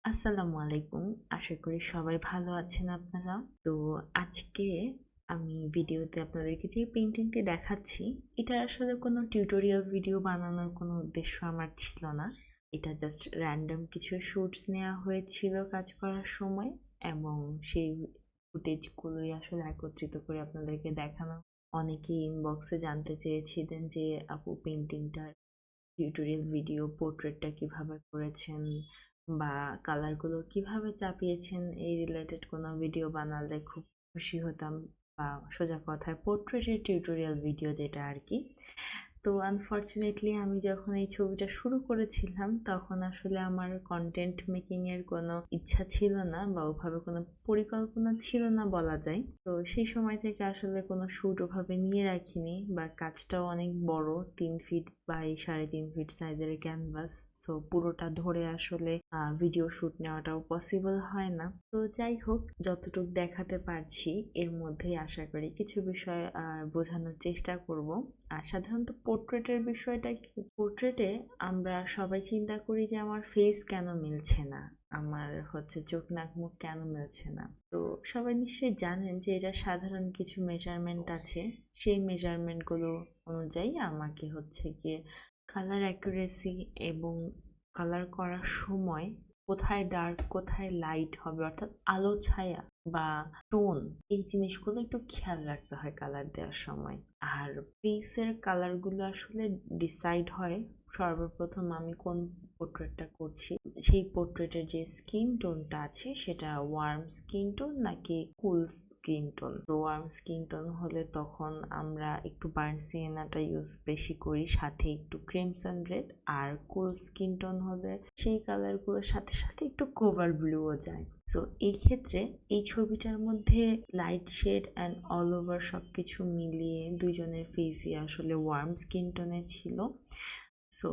আসসালামু আলাইকুম। আশা করি সবাই ভালো আছেন আপনারা। তো আজকে আমি ভিডিওতে আপনাদেরকে যে পেইন্টিংটি দেখাচ্ছি, এটা আসলে কোনো টিউটোরিয়াল ভিডিও বানানোর কোনো উদ্দেশ্য আমার ছিল না। এটা জাস্ট র‍্যান্ডম কিছু শুটস নেওয়া হয়েছিল কাজ করার সময় এবং সেই ফুটেজগুলোই আসলে একত্রিত করে আপনাদেরকে দেখানো। অনেকেই ইনবক্সে জানতে চেয়েছিলেন যে আপু পেইন্টিংটার টিউটোরিয়াল ভিডিও পোর্ট্রেটটা কিভাবে করেছেন বা কালারগুলো কিভাবে চাপিয়েছেন এই রিলেটেড কোনো ভিডিও বানালে খুব খুশি হতাম বা সোজা কথায় পোর্ট্রেটের টিউটোরিয়াল ভিডিও যেটা আর কি। তো আনফর্চুনেটলি আমি যখন এই ছবিটা শুরু করেছিলাম তখন আসলে আমার কন্টেন্ট মেকিংয়ের কোনো ইচ্ছা ছিল না বা ওভাবে কোনো পরিকল্পনা ছিল না বলা যায়। তো সেই সময় থেকে আসলে কোনো শ্যুট ওভাবে নিয়ে রাখিনি বা কাজটাও অনেক বড়, 3 ফিট বাই 3.5 ফিট সাইজের ক্যানভাস। সো পুরোটা ধরে আসলে ভিডিও শ্যুট নেওয়াটাও পসিবল হয় না। তো যাই হোক, যতটুকু দেখাতে পারছি এর মধ্যেই আশা করি কিছু বিষয় বোঝানোর চেষ্টা করব। আর সাধারণত পোর্ট্রেটের বিষয়টা কি, পোর্ট্রেটে আমরা সবাই চিন্তা করি যে আমার ফেস কেন মিলছে না, আমার হচ্ছে চোখ নাক মুখ কেন মিলছে না। তো সবাই নিশ্চয়ই জানেন যে এটা সাধারণ কিছু মেজারমেন্ট আছে, সেই মেজারমেন্টগুলো অনুযায়ী আমাকে হচ্ছে গিয়ে কালার অ্যাকুরেসি এবং কালার করার সময় কোথায় ডার্ক কোথায় লাইট হবে, অর্থাৎ আলো ছায়া বা টোন, এই জিনিসগুলো একটু খেয়াল রাখতে হয় কালার দেওয়ার সময়। আর ফেসের কালারগুলো আসলে ডিসাইড হয় সর্বপ্রথম আমি কোন পোর্ট্রেটটা করছি, সেই পোর্ট্রেটের যে স্কিন টোনটা আছে সেটা ওয়ার্ম স্কিন টোন নাকি কুল স্কিন টোন। তো ওয়ার্ম স্কিন টোন হলে তখন আমরা একটু বার্ন সিয়েনাটা ইউজ বেশি করি, সাথে একটু ক্রিমসন রেড। আর কুল স্কিন টোন হলে সেই কালারগুলোর সাথে সাথে একটু কোভার ব্লুও যায়। সো এই ক্ষেত্রে এই ছবিটার মধ্যে light shade and all over সব কিছু মিলিয়ে দুইজনের ফেসই আসলে ওয়ার্ম স্কিন টোনে ছিল। সো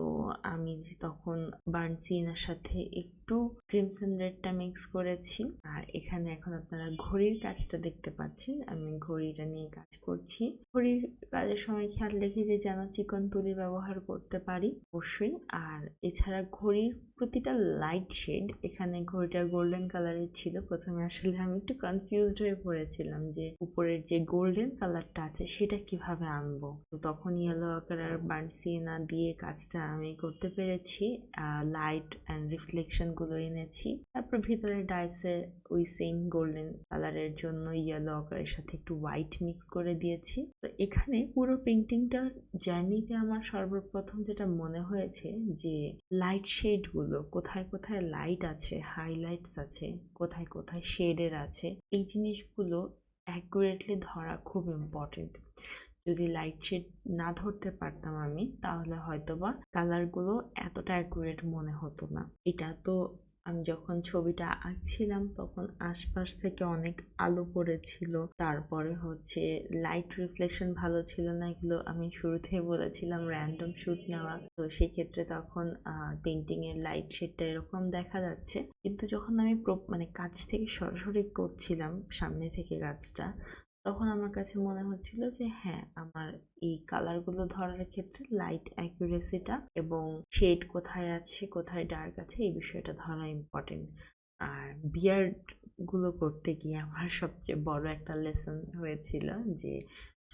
আমি তখন বার্ন সিনার সাথে একটু ক্রিমসন রেডটা মিক্স করেছি। আর এখানে এখন আপনারা ঘড়ির কাজটা দেখতে পাচ্ছেন, আমি ঘড়িটা নিয়ে কাজ করছি। ঘড়ির কাজের সময় খেয়াল রেখে যে যেন চিকন তুলি ব্যবহার করতে পারি অবশ্যই। আর এছাড়া ঘড়ির প্রতিটা লাইট শেড, এখানে ঘড়িটা গোল্ডেন কালারের ছিল। প্রথমে আসলে আমি একটু কনফিউজড হয়ে পড়েছিলাম যে উপরের যে গোল্ডেন কালারটা আছে সেটা কিভাবে আনবো। তো তখন ইয়েলো আকার আর বার্ন সিয়েনা দিয়ে কাজটা আমি করতে পেরেছি। লাইট অ্যান্ড রিফ্লেকশন গুলো এনেছি, তারপর ভিতরে ডাইসে ওই সেম গোল্ডেন কালারের জন্য ইয়েলো আকারের সাথে একটু হোয়াইট মিক্স করে দিয়েছি। তো এখানে পুরো পেন্টিংটার জার্নিতে আমার সর্বপ্রথম যেটা মনে হয়েছে যে লাইট শেড গুলো কোথায় কোথায় লাইট আছে, হাইলাইটস আছে, কোথায় কোথায় শেডের আছে, এই জিনিসগুলো অ্যাকুরেটলি ধরা খুব ইম্পর্টেন্ট। যদি লাইট শেড না ধরতে পারতাম আমি, তাহলে হয়তোবা কালারগুলো এতটা অ্যাকুরেট মনে হতো না। এটা তো আমি যখন ছবিটা আঁকছিলাম তখন আশপাশ থেকে অনেক আলো পড়েছিল, তারপরে হচ্ছে লাইট রিফ্লেকশন ভালো ছিল না, এগুলো আমি শুরুতেই বলেছিলাম র্যান্ডম শুট নেওয়া। তো সেক্ষেত্রে তখন পেন্টিং এর লাইট শেডটা এরকম দেখা যাচ্ছে, কিন্তু যখন আমি মানে কাছ থেকে সরাসরি করছিলাম সামনে থেকে কাজটা, তখন আমার কাছে মনে হচ্ছিল যে হ্যাঁ, আমার এই কালারগুলো ধরার ক্ষেত্রে লাইট অ্যাকুরেসিটা এবং শেড কোথায় আছে কোথায় ডার্ক আছে এই বিষয়টা ধরা ইম্পর্টেন্ট। আর বিয়ার্ড গুলো করতে গিয়ে আমার সবচেয়ে বড় একটা লেসন হয়েছিল যে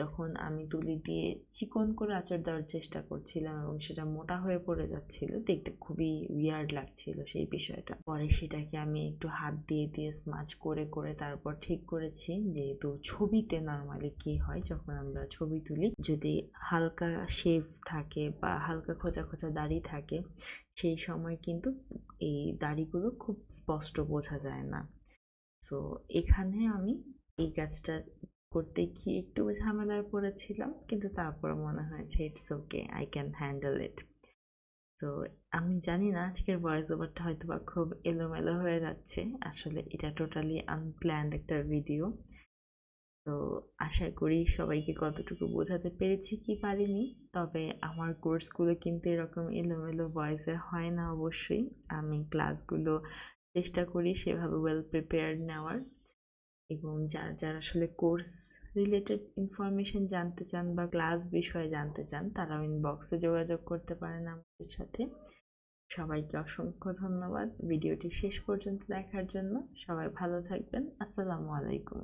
যখন আমি তুলি দিয়ে চিকন করে আঁচড় দেওয়ার চেষ্টা করছিলাম এবং সেটা মোটা হয়ে পড়ে যাচ্ছিল, দেখতে খুবই উইয়ার্ড লাগছিল সেই বিষয়টা। পরে সেটাকে আমি একটু হাত দিয়ে দিয়ে স্মাচ করে করে তারপর ঠিক করেছি। যেহেতু ছবিতে নর্মালি কি হয়, যখন আমরা ছবি তুলি যদি হালকা শেভ থাকে বা হালকা খোঁচা খোঁচা দাড়ি থাকে, সেই সময় কিন্তু এই দাড়িগুলো খুব স্পষ্ট বোঝা যায় না। সো এখানে আমি এই কাজটা করতে গিয়ে একটু ঝামেলায় পড়েছিলাম, কিন্তু তারপর মনে হয়েছে it's okay, I can handle ইট। তো আমি জানি না আজকের ভয়েস ওভারটা হয়তো বা খুব এলোমেলো হয়ে যাচ্ছে, আসলে এটা টোটালি আনপ্ল্যান্ড একটা ভিডিও। তো আশা করি সবাইকে কতটুকু বোঝাতে পেরেছি কি পারিনি। তবে আমার কোর্সগুলো কিন্তু এরকম এলোমেলো ভয়েসে হয় না অবশ্যই। আমি ক্লাসগুলো চেষ্টা করি সেভাবে ওয়েল প্রিপেয়ার্ড নেওয়ার। এবং যারা যারা আসলে কোর্স রিলেটেড ইনফরমেশন জানতে চান বা ক্লাস বিষয়ে জানতে চান, তারাও ইনবক্সে যোগাযোগ করতে পারেন আমাদের সাথে। সবাইকে অসংখ্য ধন্যবাদ ভিডিওটি শেষ পর্যন্ত দেখার জন্য। সবাই ভালো থাকবেন। আসসালামু আলাইকুম।